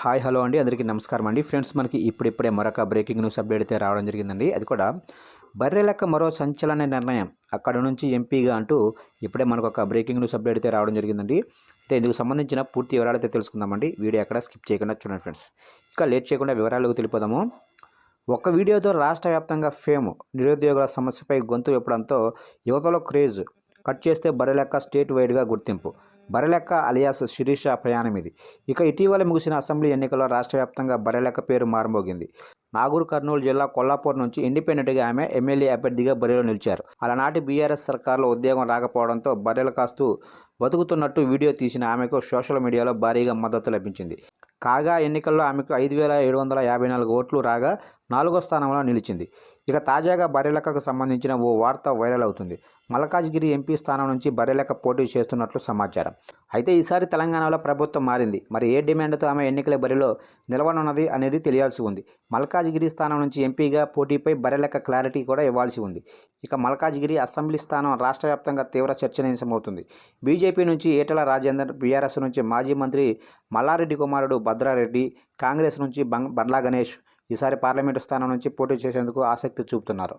Hi hello అండి, అందరికీ నమస్కారం అండి. ఫ్రెండ్స్, మనకి ఇప్పుడిప్పుడే మరొక బ్రేకింగ్ న్యూస్ అప్డేట్ అయితే రావడం జరిగిందండి. అది కూడా బర్రె లెక్క మరో సంచలన నిర్ణయం అక్కడ నుంచి ఎంపీగా అంటూ ఇప్పుడే మనకు ఒక బ్రేకింగ్ న్యూస్ అప్డేట్ అయితే రావడం జరిగిందండి. అయితే ఇందుకు సంబంధించిన పూర్తి వివరాలు అయితే తెలుసుకుందామండి. వీడియో ఎక్కడ స్కిప్ చేయకుండా చూడండి ఫ్రెండ్స్. ఇక లేట్ చేయకుండా వివరాలకు తెలిపోదాము. ఒక్క వీడియోతో రాష్ట్ర వ్యాప్తంగా ఫేమ్, నిరుద్యోగుల సమస్యపై గొంతు విప్పడంతో యువతలో క్రేజ్. కట్ చేస్తే బర్రె లెక్క స్టేట్ వైడ్గా గుర్తింపు. బర్రెలెక్క అలియాస్ శిరీష ప్రయాణం ఇది. ఇక ఇటీవల ముగిసిన అసెంబ్లీ ఎన్నికల్లో రాష్ట్ర వ్యాప్తంగా బర్రెలెక్క పేరు మారుమోగింది. నాగూర్ కర్నూలు జిల్లా కొల్లాపూర్ నుంచి ఇండిపెండెంట్గా ఆమె ఎమ్మెల్యే అభ్యర్థిగా బరిలో నిలిచారు. అలనాటి బీఆర్ఎస్ సర్కార్లో ఉద్యోగం రాకపోవడంతో బర్రెలు కాస్తూ బతుకుతున్నట్టు వీడియో తీసిన ఆమెకు సోషల్ మీడియాలో భారీగా మద్దతు లభించింది. కాగా ఎన్నికల్లో ఆమెకు 5,754 ఓట్లు రాగా 4వ స్థానంలో నిలిచింది. ఇక తాజాగా బర్రెలెక్కకు సంబంధించిన ఓ వార్త వైరల్ అవుతుంది. మల్కాజ్గిరి ఎంపీ స్థానం నుంచి బర్రెలెక్క పోటీ చేస్తున్నట్లు సమాచారం. అయితే ఈసారి తెలంగాణలో ప్రభుత్వం మారింది. మరి ఏ డిమాండ్తో ఆమె ఎన్నికల బరిలో నిలవనున్నది అనేది తెలియాల్సి ఉంది. మల్కాజ్గిరి స్థానం నుంచి ఎంపీగా పోటీపై బర్రెలెక్క క్లారిటీ కూడా ఇవ్వాల్సి ఉంది. ఇక మల్కాజ్గిరి అసెంబ్లీ స్థానం రాష్ట్ర వ్యాప్తంగా తీవ్ర చర్చనీయాంశమవుతుంది. బీజేపీ నుంచి ఈటెల రాజేందర్, బీఆర్ఎస్ నుంచి మాజీ మంత్రి మల్లారెడ్డి కుమారుడు భద్రారెడ్డి, కాంగ్రెస్ నుంచి బండ్ల గణేష్ ఈసారి పార్లమెంటు స్థానం నుంచి పోటీ చేసేందుకు ఆసక్తి చూపుతున్నారు.